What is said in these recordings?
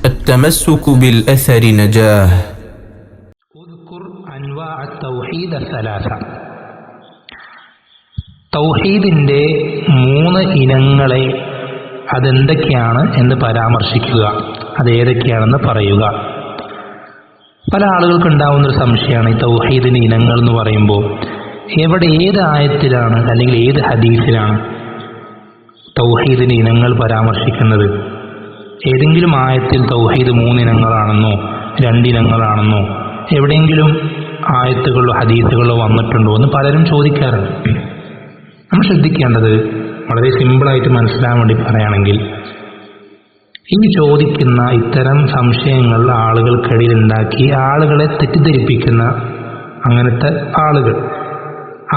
التمسك بالأثر نجاه. اذكر أنواع التوحيد الثلاثة. തൗഹീദിന്റെ 3 ഇനങ്ങളെ അതെന്തൊക്കെയാണ് എന്ന് പരാമർശിക്കുക, അതേതൊക്കെയാണെന്ന് പറയുക. പല ആളുകൾക്ക് ഉണ്ടാവുന്നൊരു സംശയമാണ് ഈ തൗഹീദിന്റെ ഇനങ്ങൾ എന്ന് പറയുമ്പോൾ എവിടെ, ഏത് ആയത്തിലാണ് അല്ലെങ്കിൽ ഏത് ഹദീസിലാണ് തൗഹീദിന്റെ ഇനങ്ങൾ പരാമർശിക്കുന്നത്? ഏതെങ്കിലും ആയത്തിൽ തൗഹീദ് 3 ഇനങ്ങളാണെന്നോ 2 ഇനങ്ങളാണെന്നോ എവിടെയെങ്കിലും ആയത്തുകളോ ഹദീസുകളോ വന്നിട്ടുണ്ടോ എന്ന് പലരും ചോദിക്കാറുണ്ട്. നമ്മൾ ശ്രദ്ധിക്കേണ്ടത്, വളരെ സിമ്പിളായിട്ട് മനസ്സിലാകാൻ വേണ്ടി പറയുകയാണെങ്കിൽ, ഈ ചോദിക്കുന്ന ഇത്തരം സംശയങ്ങൾ ആളുകൾക്കിടയിൽ ഉണ്ടാക്കി ആളുകളെ തെറ്റിദ്ധരിപ്പിക്കുന്ന അങ്ങനത്തെ ആളുകൾ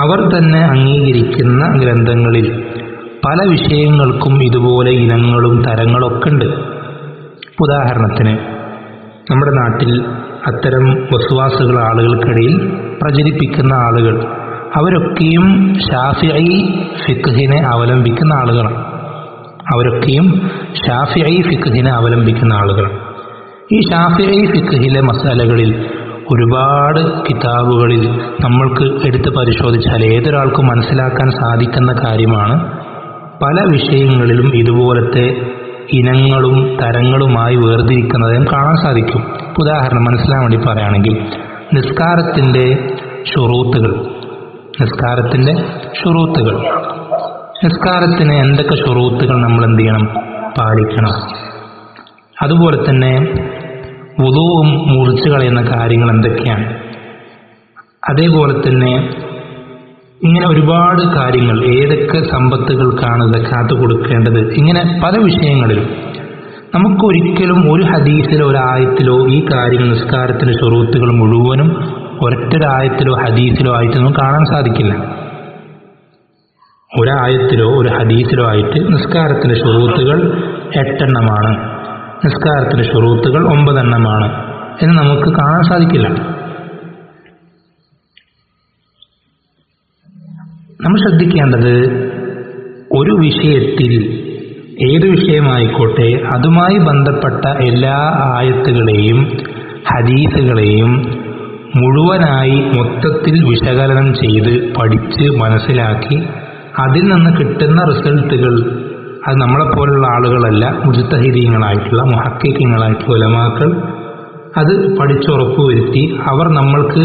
അവർ തന്നെ അംഗീകരിക്കുന്ന ഗ്രന്ഥങ്ങളിൽ പല വിഷയങ്ങൾക്കും ഇതുപോലെ ഇനങ്ങളും തരങ്ങളൊക്കെ ഉണ്ട്. ഉദാഹരണത്തിന്, നമ്മുടെ നാട്ടിൽ അത്തരം വസ്വാസുകൾ ആളുകൾക്കിടയിൽ പ്രചരിപ്പിക്കുന്ന ആളുകൾ അവരൊക്കെയും ഷാഫിഈ ഫിഖ്ഹിനെ അവലംബിക്കുന്ന ആളുകളാണ്. ഈ ഷാഫിഈ ഫിഖ്ഹിലെ മസാലകളിൽ ഒരുപാട് കിതാബുകളിൽ നമ്മൾക്ക് എടുത്ത് പരിശോധിച്ചാൽ ഏതൊരാൾക്കും മനസ്സിലാക്കാൻ സാധിക്കുന്ന കാര്യമാണ്, പല വിഷയങ്ങളിലും ഇതുപോലത്തെ ഇനങ്ങളും തരങ്ങളുമായി വേർതിരിക്കുന്നതും കാണാൻ സാധിക്കും. ഉദാഹരണം മനസ്സിലാൻ വേണ്ടി പറയുകയാണെങ്കിൽ, നിസ്കാരത്തിൻ്റെ ഷുറൂത്തുകൾ, നിസ്കാരത്തിന് എന്തൊക്കെ ഷുറൂത്തുകൾ നമ്മൾ എന്ത് ചെയ്യണം, പാലിക്കണം. അതുപോലെ തന്നെ വുളൂഉം മുറിച്ച് കളയുന്ന കാര്യങ്ങൾ എന്തൊക്കെയാണ്. അതേപോലെ തന്നെ ഇങ്ങനെ ഒരുപാട് കാര്യങ്ങൾ, ഏതൊക്കെ സമ്പത്തുകൾക്കാണ് സക്കാത്ത് കൊടുക്കേണ്ടത്, ഇങ്ങനെ പല വിഷയങ്ങളിലും നമുക്കൊരിക്കലും ഒരു ഹദീസിലോ ഒരായത്തിലോ ഈ കാര്യങ്ങൾ, നിസ്കാരത്തിൻ്റെ ശുറൂത്തുകൾ മുഴുവനും ഒരൊറ്റൊരായത്തിലോ ഹദീസിലോ ആയിട്ടൊന്നും കാണാൻ സാധിക്കില്ല. ഒരായത്തിലോ ഒരു ഹദീസിലോ ആയിട്ട് നിസ്കാരത്തിൻ്റെ ശുറൂത്തുകൾ 8 എണ്ണമാണ്, നിസ്കാരത്തിൻ്റെ ശുറൂത്തുകൾ 9 എണ്ണമാണ് എന്ന് നമുക്ക് കാണാൻ സാധിക്കില്ല. നമ്മൾ ശ്രദ്ധിക്കേണ്ടത്, ഒരു വിഷയത്തിൽ, ഏത് വിഷയമായിക്കോട്ടെ, അതുമായി ബന്ധപ്പെട്ട എല്ലാ ആയത്തുകളെയും ഹദീസുകളെയും മുഴുവനായി മൊത്തത്തിൽ വിശകലനം ചെയ്ത് പഠിച്ച് മനസ്സിലാക്കി അതിൽ നിന്ന് കിട്ടുന്ന റിസൾട്ടുകൾ, അത് നമ്മളെപ്പോലുള്ള ആളുകളല്ല, മുജ്തഹിദീങ്ങളായിട്ടുള്ള മുഹഖിഖീങ്ങളായിട്ടുള്ള ഉലമാക്കൾ അത് പഠിച്ചുറപ്പ് വരുത്തി അവർ നമ്മൾക്ക്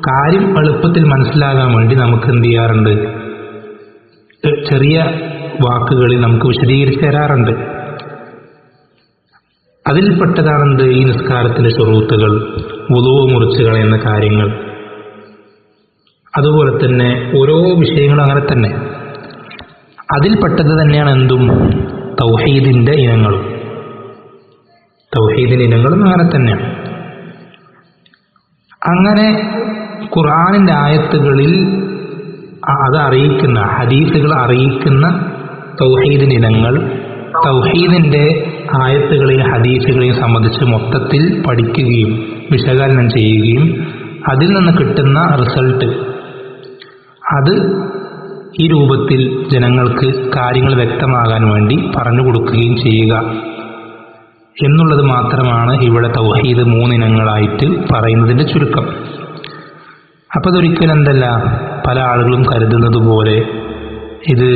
കാര്യം എളുപ്പത്തിൽ മനസ്സിലാകാൻ വേണ്ടി നമുക്ക് എന്ത് ചെയ്യാറുണ്ട്, ചെറിയ വാക്കുകളിൽ നമുക്ക് വിശദീകരിച്ച് തരാറുണ്ട്. അതിൽപ്പെട്ടതാണെന്ത്, ഈ നിസ്കാരത്തിൻ്റെ ശുറൂത്തുകൾ, വുളൂഅ് മുറിച്ച് കളയുന്ന കാര്യങ്ങൾ. അതുപോലെ തന്നെ ഓരോ വിഷയങ്ങളും അങ്ങനെ തന്നെ അതിൽപ്പെട്ടത് തന്നെയാണ് എന്തും തൗഹീദിൻ്റെ ഇനങ്ങളും. അങ്ങനെ തന്നെയാണ്. അങ്ങനെ ഖുർആനിൻ്റെ ആയത്തുകളിൽ അത് അറിയിക്കുന്ന, ഹദീസുകൾ അറിയിക്കുന്ന തൗഹീദിൻ്റെ ഇനങ്ങൾ, തൗഹീദിൻ്റെ ആയത്തുകളെയും ഹദീസുകളെയും സംബന്ധിച്ച് മൊത്തത്തിൽ പഠിക്കുകയും വിശകലനം ചെയ്യുകയും അതിൽ നിന്ന് കിട്ടുന്ന റിസൾട്ട് അത് ഈ രൂപത്തിൽ ജനങ്ങൾക്ക് കാര്യങ്ങൾ വ്യക്തമാകാൻ വേണ്ടി പറഞ്ഞു കൊടുക്കുകയും ചെയ്യുക എന്നുള്ളത് മാത്രമാണ് ഇവിടെ തൗഹീദ് 3 ഇനങ്ങളായിട്ട് പറയുന്നതിൻ്റെ ചുരുക്കം. അപ്പോൾ അതൊരിക്കലും എന്തല്ല, പല ആളുകളും കരുതുന്നത് പോലെ ഇത്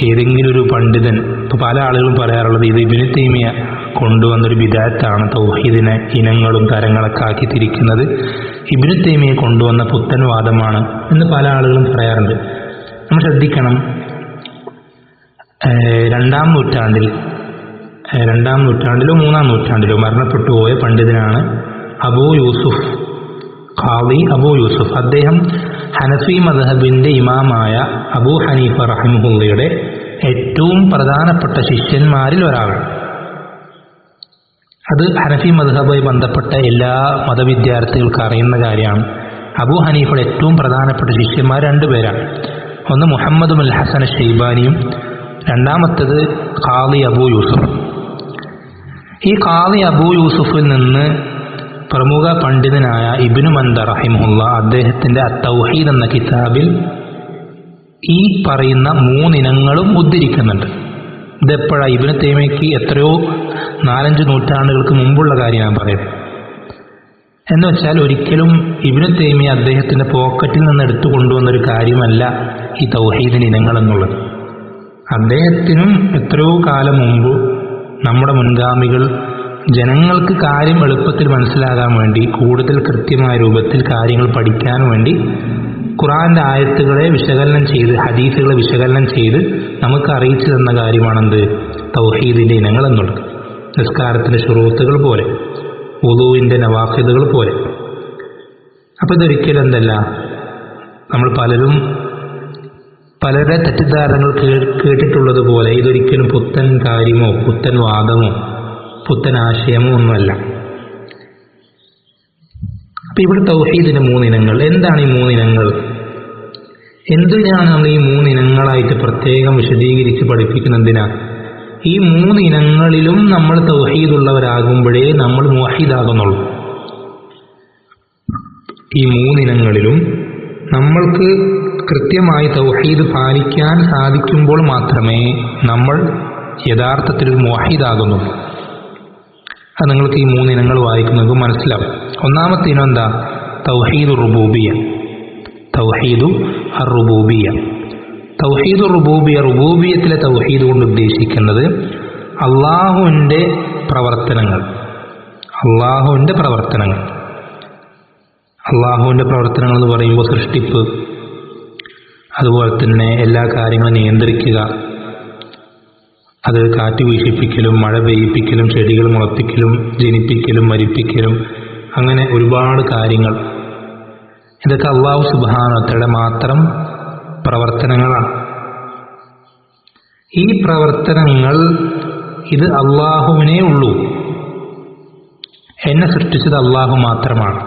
ഏതെങ്കിലും ഒരു പണ്ഡിതൻ, ഇപ്പോൾ പല ആളുകളും പറയാറുള്ളത് ഇത് ഇബ്നു തൈമിയ കൊണ്ടുവന്നൊരു ബിദഅത്താണ്, തൗഹീദിനെ ഇനങ്ങളും തരങ്ങളൊക്കെ ആക്കി തിരിക്കുന്നത് ഇബ്നു തൈമിയ കൊണ്ടുവന്ന പുത്തൻ വാദമാണ് എന്ന് പല ആളുകളും പറയാറുണ്ട്. നമ്മൾ ശ്രദ്ധിക്കണം, 2-ാം നൂറ്റാണ്ടിലോ 3-ാം നൂറ്റാണ്ടിലോ മരണപ്പെട്ടു പോയ പണ്ഡിതനാണ് ഖാദി അബൂ യൂസുഫ്. അദ്ദേഹം ഹനഫി മദ്ഹബിൻ്റെ ഇമാമായ അബൂ ഹനീഫ റഹിമഹുള്ളയുടെ ഏറ്റവും പ്രധാനപ്പെട്ട ശിഷ്യന്മാരിൽ ഒരാളാണ്. അത് ഹനഫി മദ്ഹബുമായി ബന്ധപ്പെട്ട എല്ലാ മതവിദ്യാർത്ഥികൾക്ക് അറിയുന്ന കാര്യമാണ്. അബൂ ഹനീഫയുടെ ഏറ്റവും പ്രധാനപ്പെട്ട ശിഷ്യന്മാർ 2 പേരാണ്. ഒന്ന് മുഹമ്മദ് അൽ ഹസൻ ഷെയ്ബാനിയും, രണ്ടാമത്തേത് ഖാദി അബൂ യൂസുഫ്. ഈ ഖാദി അബൂ യൂസുഫിൽ നിന്ന് പ്രമുഖ പണ്ഡിതനായ ഇബ്നു മന്ദ റഹിമഹുള്ള അദ്ദേഹത്തിൻ്റെ അത്തൗഹീദ് എന്ന കിതാബിൽ ഈ പറയുന്ന 3 ഇനങ്ങളും ഉദ്ധരിക്കുന്നുണ്ട്. ഇതെപ്പോഴാണ്, ഇബ്നു തൈമിയ്യക്ക് എത്രയോ 4-5 നൂറ്റാണ്ടുകൾക്ക് മുമ്പുള്ള കാര്യം ഞാൻ പറയുന്നത്. എന്ന് വെച്ചാൽ ഒരിക്കലും ഇബ്നു തൈമിയ അദ്ദേഹത്തിൻ്റെ പോക്കറ്റിൽ നിന്ന് എടുത്തു കൊണ്ടുവന്നൊരു കാര്യമല്ല ഈ തൗഹീദിൻ്റെ ഇനങ്ങൾ എന്നുള്ളത്. അദ്ദേഹത്തിനും എത്രയോ കാലം മുമ്പ് നമ്മുടെ മുൻഗാമികൾ ജനങ്ങൾക്ക് കാര്യം എളുപ്പത്തിൽ മനസ്സിലാകാൻ വേണ്ടി, കൂടുതൽ കൃത്യമായ രൂപത്തിൽ കാര്യങ്ങൾ പഠിക്കാൻ വേണ്ടി ഖുർആന്റെ ആയത്തുകളെ വിശകലനം ചെയ്ത്, ഹദീസുകളെ വിശകലനം ചെയ്ത് നമുക്ക് അറിയിച്ചു തന്ന കാര്യമാണെന്ത്? തൗഹീദിൻ്റെ ഇനങ്ങൾ എന്നുള്ളത്. നിസ്കാരത്തിൻ്റെ ശുറൂത്തുകൾ പോലെ, വുളൂഇന്റെ നവാഖിദുകൾ പോലെ. അപ്പോൾ ഇതൊരിക്കലും എന്തല്ല, നമ്മൾ പലരുടെ തെറ്റിദ്ധാരണകൾ കേട്ടിട്ടുള്ളത് പോലെ ഇതൊരിക്കലും പുത്തൻ കാര്യമോ പുത്തൻ വാദമോ പുത്തൻ ആശയമോ ഒന്നുമല്ല. അപ്പം ഇവിടെ തൗഹീദിന്റെ 3 ഇനങ്ങൾ. എന്താണ് ഈ 3 ഇനങ്ങൾ? എന്തിനാണ് നമ്മൾ ഈ 3 ഇനങ്ങളായിട്ട് പ്രത്യേകം വിശദീകരിച്ച് പഠിപ്പിക്കുന്നതിനാ? ഈ 3 ഇനങ്ങളിലും നമ്മൾ തൗഹീദുള്ളവരാകുമ്പോഴേ നമ്മൾ മുവഹിദാകുന്നുള്ളൂ. ഈ 3 ഇനങ്ങളിലും നമ്മൾക്ക് കൃത്യമായി തൗഹീദ് പാലിക്കാൻ സാധിക്കുമ്പോൾ മാത്രമേ നമ്മൾ യഥാർത്ഥത്തിൽ മുവഹിദാകുന്നുള്ളൂ. അത് നിങ്ങൾക്ക് ഈ 3 ഇനങ്ങൾ വായിക്കുന്നത് മനസ്സിലാവും. ഒന്നാമത്തെ ഇനം എന്താ? തൗഹീദു റുബൂബിയ. തൗഹീദു അർ-റുബൂബിയ. തൗഹീദു റുബൂബിയ, റുബൂബിയത്തിലെ തൗഹീദ് കൊണ്ട് ഉദ്ദേശിക്കുന്നത് അള്ളാഹുവിൻ്റെ പ്രവർത്തനങ്ങൾ. അള്ളാഹുവിൻ്റെ പ്രവർത്തനങ്ങൾ എന്ന് പറയുമ്പോൾ സൃഷ്ടിപ്പ്, അതുപോലെ തന്നെ എല്ലാ കാര്യങ്ങളും നിയന്ത്രിക്കുക, അത് കാറ്റ് വീശിപ്പിക്കലും മഴ പെയ്യിപ്പിക്കലും ചെടികൾ മുളപ്പിക്കലും ജനിപ്പിക്കലും മരിപ്പിക്കലും, അങ്ങനെ ഒരുപാട് കാര്യങ്ങൾ. ഇതൊക്കെ അല്ലാഹു സുബ്ഹാനഹു വ തആല മാത്രം പ്രവർത്തനങ്ങളാണ്. ഈ പ്രവർത്തനങ്ങൾ ഇത് അള്ളാഹുവിനേ ഉള്ളൂ. എന്നെ സൃഷ്ടിച്ചത് അള്ളാഹു മാത്രമാണ്.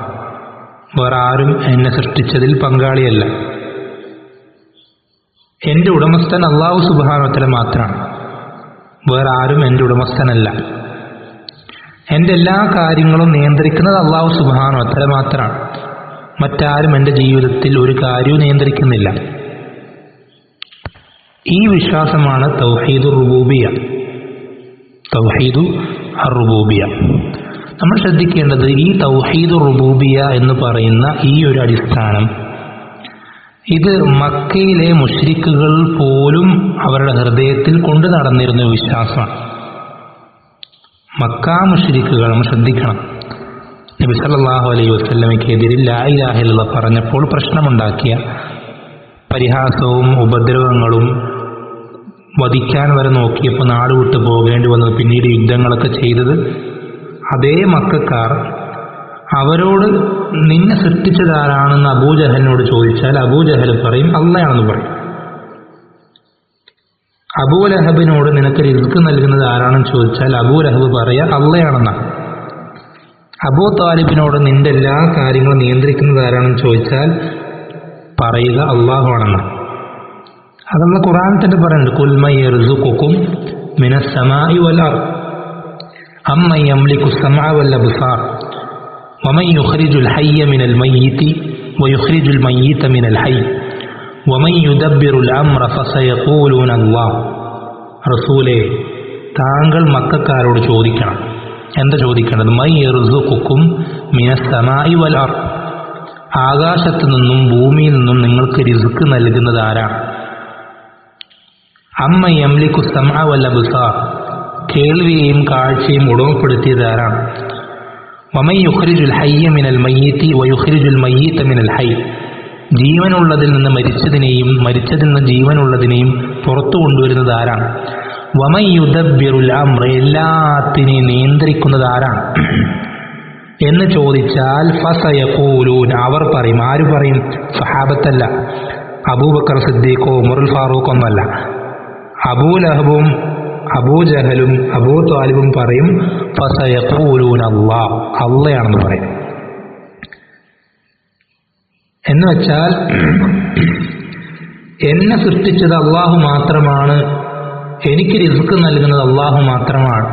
വേറെ ആരും എന്നെ സൃഷ്ടിച്ചതിൽ പങ്കാളിയല്ല. എൻ്റെ ഉടമസ്ഥൻ അല്ലാഹു സുബ്ഹാനഹു വ തആല മാത്രമാണ്. വേറെ ആരും എൻ്റെ ഉടമസ്ഥനല്ല. എൻ്റെ എല്ലാ കാര്യങ്ങളും നിയന്ത്രിക്കുന്നത് അല്ലാഹു സുബ്ഹാനഹു വ തആല മാത്രമാണ്. മറ്റാരും എൻ്റെ ജീവിതത്തിൽ ഒരു കാര്യവും നിയന്ത്രിക്കുന്നില്ല. ഈ വിശ്വാസമാണ് തൗഹീദു റുബൂബിയ. തൗഹീദു അർ-റുബൂബിയ. നമ്മൾ ശ്രദ്ധിക്കേണ്ടത് ഈ തൗഹീദു റുബൂബിയ എന്ന് പറയുന്ന ഈ ഒരു അടിസ്ഥാനം, ഇത് മക്കയിലെ മുശ്രിക്കുകൾ പോലും അവരുടെ ഹൃദയത്തിൽ കൊണ്ടു നടന്നിരുന്ന വിശ്വാസമാണ്. മക്ക മുശ്രിക്കുകൾ, നമ്മൾ ശ്രദ്ധിക്കണം, നബി സല്ലല്ലാഹു അലൈഹി വസല്ലമയ്ക്കെതിരെ ലാ ഇലാഹ ഇല്ലല്ലാഹ് പറഞ്ഞപ്പോൾ പ്രശ്നമുണ്ടാക്കിയ, പരിഹാസവും ഉപദ്രവങ്ങളും വധിക്കാൻ വരെ നോക്കിയപ്പോൾ നാട് വിട്ടു പോകേണ്ടി വന്നത്, പിന്നീട് യുദ്ധങ്ങളൊക്കെ ചെയ്തത് അതേ മക്കക്കാർ അവരോട് നിന്നെ സൃഷ്ടിച്ചതാരാണെന്ന് അബൂജഹലിനോട് ചോദിച്ചാൽ അബൂജഹൽ പറയും അള്ളയാണെന്ന് പറയും. അബൂലഹബിനോട് നിനക്ക് റിസ്ക് നൽകുന്നത് ആരാണെന്ന് ചോദിച്ചാൽ അബൂലഹബ് പറയാ അള്ളയാണെന്നാണ്. അബൂ താലിബിനോട് നിന്റെ എല്ലാ കാര്യങ്ങളും നിയന്ത്രിക്കുന്നത് ആരാണെന്ന് ചോദിച്ചാൽ പറയുക അള്ളാഹു ആണെന്നാണ്. അത് നമ്മൾ ഖുർആനിൽ തന്നെ പറയുന്നുണ്ട്, ഖുൽ മൻ യർസുഖുകും മിനസ് സമാഇ വൽ അർദ് അമ്മൻ യംലികു സമഅ വൽ അബ്സാർ വമൻ യുഖ്രിജുൽ ഹയ്യ മിനൽ മയ്യിതി വയുഖ്രിജുൽ മയ്യിത മിനൽ ഹയ്യ് വമൻ യുദബ്ബിറുൽ അംറ ഫസയഖൂലൂന അല്ലാഹ്. റസൂലേ, താങ്കൾ മക്കക്കാരോട് ചോദിക്കണം. എന്താ ചോദിക്കേണ്ടത്? മൻ യർസുഖുകും മിനസ് സമാഇ വൽ അർദ്, ആകാശത്തു നിന്നും ഭൂമിയിൽ നിന്നും നിങ്ങൾക്ക് റിസ്ക് നൽകുന്നത് ആരാണ്? അമ്മ യംലികു സമഅ വൽ അബ്സാർ, കേൾവിയെയും കാഴ്ചയും ഉടമപ്പെടുത്തിയത് ആരാണ്? വമൻ യുഖ്രിജുൽ ഹയ്യ മിനൽ മയ്യിതി വയുഖ്രിജുൽ മയ്യിത മിനൽ ഹയ്യ്, ജീവനുള്ളതിൽ നിന്ന് മരിച്ചതിനെയും മരിച്ചതിൽ നിന്ന് ജീവനുള്ളതിനെയും പുറത്തു കൊണ്ടുവരുന്നത് ആരാണ്? വമൻ യുദബ്ബിറുൽ അംറ, എല്ലാത്തിനെയും നിയന്ത്രിക്കുന്നത് ആരാണ് എന്ന് ചോദിച്ചാൽ ഫസയഖൂലൂൻ, അവർ പറയും. ആര് പറയും? സഹാബത്തല്ല, അബൂബക്കർ സിദ്ദീഖോ ഉമറുൽ ഫാറൂഖ് ഒന്നല്ല. അബൂലഹബും അബൂജഹലും അബൂ താലിബും പറയും ഫസയഖൂലൂന അല്ലാഹ്, അള്ളയാണെന്ന് പറയും. എന്ന് വെച്ചാൽ എന്നെ സൃഷ്ടിച്ചത് അള്ളാഹു മാത്രമാണ്, എനിക്ക് റിസ്ക് നൽകുന്നത് അള്ളാഹു മാത്രമാണ്,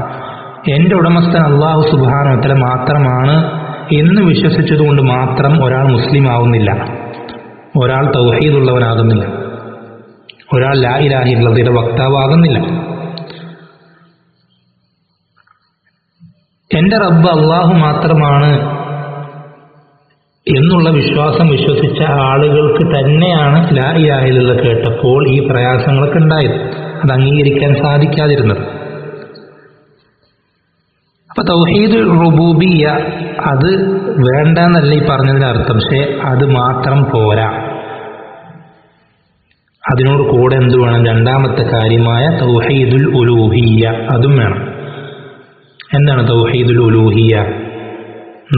എൻ്റെ ഉടമസ്ഥൻ അള്ളാഹു സുബ്ഹാനഹു വ തആല മാത്രമാണ് എന്ന് വിശ്വസിച്ചതുകൊണ്ട് മാത്രം ഒരാൾ മുസ്ലിം ആവുന്നില്ല, ഒരാൾ തൗഹീദുള്ളവനാകുന്നില്ല, ഒരാൾ ലാ ഇലാഹ ഇല്ലല്ലാഹയുടെ വക്താവാകുന്നില്ല. എൻ്റെ റബ്ബ് അള്ളാഹു മാത്രമാണ് എന്നുള്ള വിശ്വാസം വിശ്വസിച്ച ആളുകൾക്ക് തന്നെയാണ് ലാ ഇലാഹ ഇല്ലല്ലാഹ് കേട്ടപ്പോൾ ഈ പ്രയാസങ്ങളൊക്കെ ഉണ്ടായത്, അത് അംഗീകരിക്കാൻ സാധിക്കാതിരുന്നത്. അപ്പൊ തൗഹീദുൽ റുബൂബിയ്യ അത് വേണ്ടെന്നല്ല ഈ പറഞ്ഞതിന്റെ അർത്ഥം. പക്ഷെ അത് മാത്രം പോരാ, അതിനോട് കൂടെ എന്ത് വേണം? രണ്ടാമത്തെ കാര്യമായ തൗഹീദുൽ ഉലൂഹിയ്യ അതും വേണം. എന്താണ് തൗഹീദുൽ ഉലൂഹിയ്യ?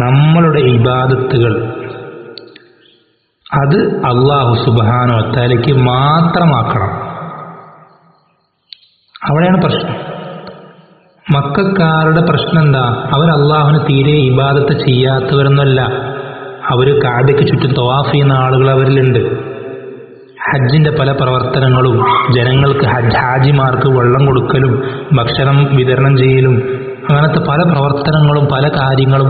നമ്മളുടെ ഇബാദത്തുകൾ അത് അല്ലാഹു സുബ്ഹാനഹു വ തആലയ്ക്ക് മാത്രമാക്കണം. അവിടെയാണ് പ്രശ്നം. മക്കക്കാരുടെ പ്രശ്നം എന്താ? അവർ അള്ളാഹുവിന് തീരെ ഇബാദത്ത് ചെയ്യാത്തവരൊന്നുമല്ല. അവർ കഅബയ്ക്ക് ചുറ്റും തവാഫ് ചെയ്യുന്ന ആളുകൾ അവരിലുണ്ട്. ഹജ്ജിന്റെ പല പ്രവർത്തനങ്ങളും, ജനങ്ങൾക്ക് ഹാജിമാർക്ക് വെള്ളം കൊടുക്കലും ഭക്ഷണം വിതരണം ചെയ്യലും, അങ്ങനത്തെ പല പ്രവർത്തനങ്ങളും പല കാര്യങ്ങളും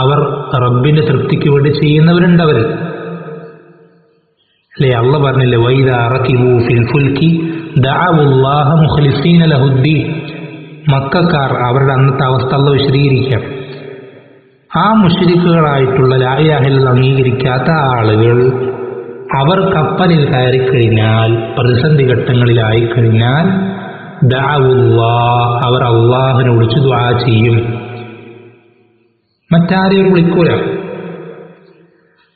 അവർ റബ്ബിന്റെ തൃപ്തിക്ക് വേണ്ടി ചെയ്യുന്നവരുണ്ട്. അവർ അല്ലേ? അള്ളാഹ് പറഞ്ഞില്ലേ, വൈദാ റകിബൂ ഫിൽ ഫുൽകി ദഅവുല്ലാഹ മുഖ്ലിസീന ലഹുദ്ദീൻ. മക്കക്കാർ അവരുടെ അന്നത്തെ അവസ്ഥ അള്ളാഹ് വിശദീകരിക്കാം. ആ മുശ്രിക്കുകളായിട്ടുള്ള ലാ ഇലാഹ ഇല്ലല്ലാഹ് അംഗീകരിക്കാത്ത ആളുകൾ അവർ കപ്പലിൽ കയറിക്കഴിഞ്ഞാൽ, പ്രതിസന്ധി ഘട്ടങ്ങളിലായിക്കഴിഞ്ഞാൽ ദഅവുല്ലാഹ്, അവർ അള്ളാഹുവിനെ വിളിച്ച് ദുആ ചെയ്യും. മറ്റാരെയും വിളിക്കൂല.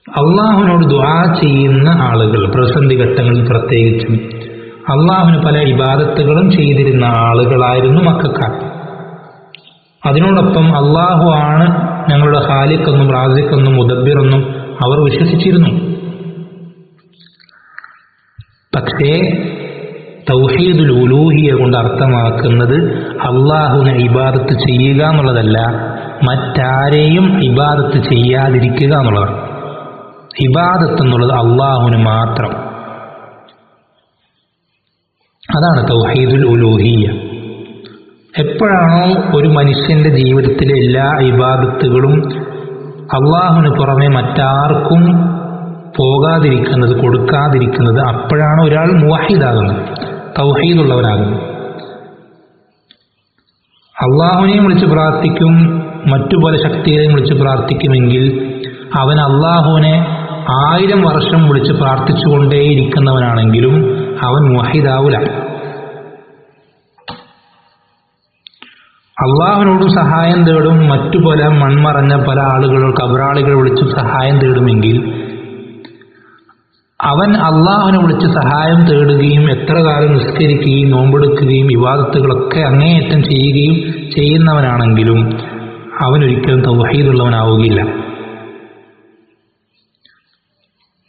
അള്ളാഹുവിനോട് ദുആ ചെയ്യുന്ന ആളുകൾ പ്രതിസന്ധി ഘട്ടങ്ങളിൽ പ്രത്യേകിച്ചും അള്ളാഹുവിന് പല ഇബാദത്തുകളും ചെയ്തിരുന്ന ആളുകളായിരുന്നു മക്കക്കാർ. അതിനോടൊപ്പം അള്ളാഹു ആണ് ഞങ്ങളുടെ ഖാലിഖെന്നും റാസിഖെന്നും മുദബ്ബിറെന്നും അവർ വിശ്വസിച്ചിരുന്നു. പക്ഷേ തൗഹീദുൽ ഉലൂഹിയ്യ കൊണ്ട് അർത്ഥമാക്കുന്നത് അള്ളാഹുവിനെ ഇബാദത്ത് ചെയ്യുക എന്നുള്ളതല്ല, മറ്റാരെയും ഇബാദത്ത് ചെയ്യാതിരിക്കുക എന്നുള്ളതാണ്. ഇബാദത്ത് എന്നുള്ളത് അള്ളാഹുവിന് മാത്രം. അതാണ് തൗഹീദുൽ ഉലൂഹിയ്യ. എപ്പോഴാണോ ഒരു മനുഷ്യന്റെ ജീവിതത്തിലെ എല്ലാ ഇബാദത്തുകളും അള്ളാഹുവിന് പുറമെ മറ്റാർക്കും പോകാതിരിക്കുന്നത്, കൊടുക്കാതിരിക്കുന്നത്, അപ്പോഴാണ് ഒരാൾ മുവഹിദാകുന്നത്, തൗഹീദുള്ളവനാകുന്നത്. അള്ളാഹുവിനെയും വിളിച്ച് പ്രാർത്ഥിക്കും, മറ്റു പല ശക്തികളെയും വിളിച്ച് പ്രാർത്ഥിക്കുമെങ്കിൽ അവൻ അള്ളാഹുവിനെ 1000 വർഷം വിളിച്ച് പ്രാർത്ഥിച്ചുകൊണ്ടേയിരിക്കുന്നവനാണെങ്കിലും അവൻ മുവഹിദാവൂല. അള്ളാഹുവിനോടും സഹായം തേടും, മറ്റു പല മൺമറഞ്ഞ പല ആളുകൾ, കബറാളികൾ വിളിച്ച് സഹായം തേടുമെങ്കിൽ അവൻ അള്ളാഹുവിനെ വിളിച്ച് സഹായം തേടുകയും എത്ര കാലം നിസ്കരിക്കുകയും നോമ്പെടുക്കുകയും ഇബാദത്തുകളൊക്കെ അങ്ങേയറ്റം ചെയ്യുകയും ചെയ്യുന്നവനാണെങ്കിലും അവനൊരിക്കലും തൗഹീദുള്ളവനാവുകയില്ല.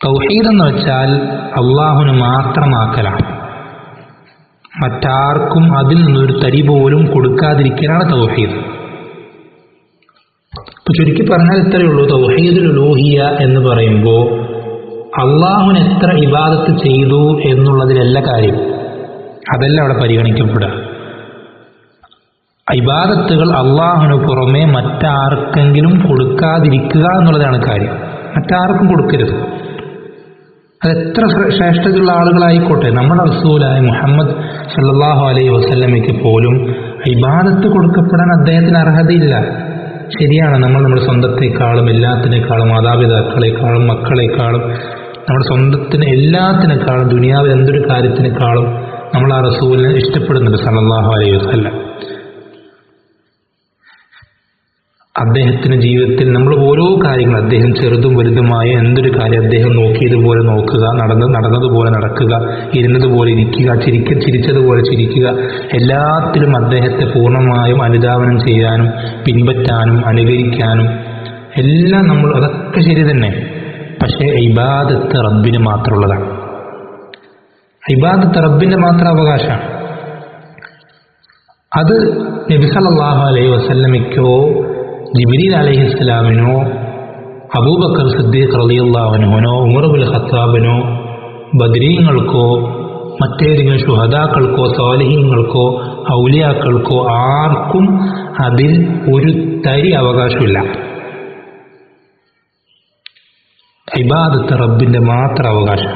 തൗഹീദ് എന്ന് വെച്ചാൽ അള്ളാഹുവിന് മാത്രമാക്കലാണ്, മറ്റാർക്കും അതിൽ നിന്നൊരു തരി പോലും കൊടുക്കാതിരിക്കലാണ് തൗഹീദ്. ഇപ്പൊ ചുരുക്കി പറഞ്ഞാൽ ഇത്രയേ ഉള്ളൂ. തൗഹീദുൽ ഉലൂഹിയ്യ എന്ന് പറയുമ്പോൾ അള്ളാഹുവിന് എത്ര ഇബാദത്ത് ചെയ്തു എന്നുള്ളതിലല്ല കാര്യം, അതല്ല അവിടെ പരിഗണിക്കപ്പെടുക. ഇബാദത്തുകൾ അള്ളാഹുവിന് പുറമെ മറ്റാർക്കെങ്കിലും കൊടുക്കാതിരിക്കുക എന്നുള്ളതാണ് കാര്യം. മറ്റാർക്കും കൊടുക്കരുത്. അതെത്ര ശ്രേഷ്ഠതയുള്ള ആളുകളായിക്കോട്ടെ. നമ്മുടെ റസൂലായ മുഹമ്മദ് സല്ലല്ലാഹു അലൈഹി വസല്ലമയ്ക്ക് പോലും ഇബാദത്ത് കൊടുക്കപ്പെടാൻ അദ്ദേഹത്തിന് അർഹതയില്ല. ശരിയാണ്, നമ്മൾ നമ്മുടെ സ്വന്തത്തെക്കാളും എല്ലാത്തിനേക്കാളും മാതാപിതാക്കളെക്കാളും മക്കളെക്കാളും നമ്മുടെ സ്വന്തത്തിന് എല്ലാത്തിനേക്കാളും ദുനിയാവിൽ എന്തൊരു കാര്യത്തിനേക്കാളും നമ്മൾ ആ റസൂലിനെ ഇഷ്ടപ്പെടുന്നുണ്ട് സല്ലല്ലാഹു അലൈഹി വസല്ലം. അദ്ദേഹത്തിന്റെ ജീവിതത്തിൽ നമ്മൾ ഓരോ കാര്യങ്ങൾ, അദ്ദേഹം ചെറുതും വലുതുമായ എന്തൊരു കാര്യം അദ്ദേഹം നോക്കിയതുപോലെ നോക്കുക, നടന്നതുപോലെ നടക്കുക, ഇരുന്നതുപോലെ ഇരിക്കുക, ചിരിച്ചതുപോലെ ചിരിക്കുക, എല്ലാത്തിലും അദ്ദേഹത്തെ പൂർണ്ണമായും അനുധാവനം ചെയ്യാനും പിൻപറ്റാനും അനുകരിക്കാനും എല്ലാം നമ്മൾ, അതൊക്കെ ശരി തന്നെ. പക്ഷേ ഇബാദത്ത് റബ്ബിന് മാത്രമുള്ളതാണ്. ഇബാദത്ത് റബ്ബിന്റെ മാത്രം അവകാശമാണ്. അത് നബി സല്ലല്ലാഹു അലൈഹി വസല്ലമയ്ക്കോ ജിബ്രീൽ അലൈഹിസ്സലാമിനോ അബൂബക്കർ സിദ്ദീഖ് റളിയല്ലാഹു അൻഹുവിനോ ഉമർ ഇബ്നുൽ ഖത്താബിനോ ബദരീങ്ങൾക്കോ മറ്റേതെങ്കിലും ശുഹദാക്കൾക്കോ സ്വാലിഹീങ്ങൾക്കോ ഔലിയാക്കൾക്കോ ആർക്കും അതിൽ ഒരു തരി അവകാശമില്ല. ഇബാദത്ത് റബ്ബിന്റെ മാത്രം അവകാശം.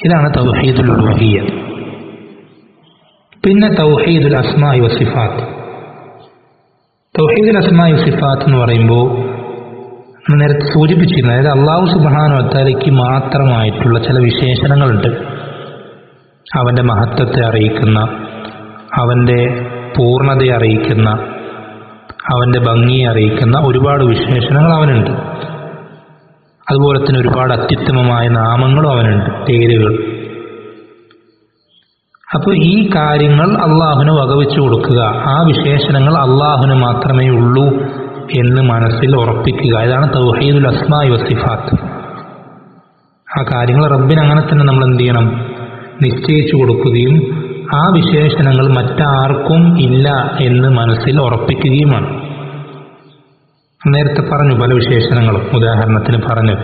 ഇതാണ് തൗഹീദുൽ ഉലൂഹിയ്യ. പിന്നെ തൗഹീദുൽ അസ്മാഇ വസിഫാത്ത്. തൗഹീദുൽ അസ്മാഇ വസിഫാത്ത് എന്ന് പറയുമ്പോൾ നേരത്തെ സൂചിപ്പിച്ചിരുന്നു, അതായത് അല്ലാഹു സുബ്ഹാനഹു വ തആലയ്ക്ക് മാത്രമായിട്ടുള്ള ചില വിശേഷണങ്ങളുണ്ട്. അവൻ്റെ മഹത്വത്തെ അറിയിക്കുന്ന, അവൻ്റെ പൂർണ്ണതയെ അറിയിക്കുന്ന, അവൻ്റെ ഭംഗിയെ അറിയിക്കുന്ന ഒരുപാട് വിശേഷണങ്ങൾ അവനുണ്ട്. അതുപോലെ തന്നെ ഒരുപാട് അത്യുത്തമമായ നാമങ്ങളും അവനുണ്ട്, പേരുകൾ. അപ്പോൾ ഈ കാര്യങ്ങൾ അള്ളാഹുവിന് വകവെച്ചു കൊടുക്കുക, ആ വിശേഷണങ്ങൾ അള്ളാഹുവിന് മാത്രമേ ഉള്ളൂ എന്ന് മനസ്സിൽ ഉറപ്പിക്കുക. ഇതാണ് തൗഹീദുൽ അസ്മാഇ വസിഫാത്ത്. ആ കാര്യങ്ങൾ റബ്ബിന് അങ്ങനെ തന്നെ നമ്മൾ എന്ത് ചെയ്യണം? നിശ്ചയിച്ചു കൊടുക്കുകയും ആ വിശേഷണങ്ങൾ മറ്റാർക്കും ഇല്ല എന്ന് മനസ്സിൽ ഉറപ്പിക്കുകയുമാണ്. നേരത്തെ പറഞ്ഞു പല വിശേഷണങ്ങളും. ഉദാഹരണത്തിന് പറഞ്ഞു,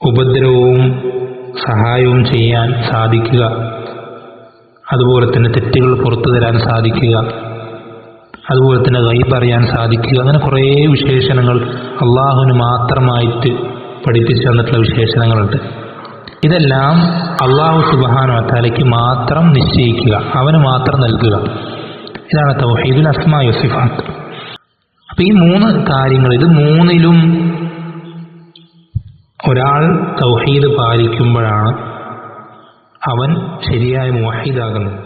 ഉപദ്രവവും സഹായവും ചെയ്യാൻ സാധിക്കുക, അതുപോലെ തന്നെ തെറ്റുകൾ പുറത്തു തരാൻ സാധിക്കുക, അതുപോലെ തന്നെ ഗൈബ് അറിയാൻ സാധിക്കുക. അങ്ങനെ കുറേ വിശേഷണങ്ങൾ അള്ളാഹുവിന് മാത്രമായിട്ട് പഠിപ്പിച്ചു തന്നിട്ടുള്ള വിശേഷണങ്ങളുണ്ട്. ഇതെല്ലാം അല്ലാഹു സുബ്ഹാനഹു വ തആലയ്ക്ക് മാത്രം നിശ്ചയിക്കുക, അവന് മാത്രം നൽകുക. ഇതാണ് തൗഹീദുൽ അസ്മാഇ വസിഫാത്ത്. അപ്പം ഈ മൂന്ന് കാര്യങ്ങൾ, ഇത് മൂന്നിലും ഒരാൾ തൗഹീദ് പാലിക്കുമ്പോഴാണ് അവൻ ശരിയായ മുവഹിദാകുന്നത്.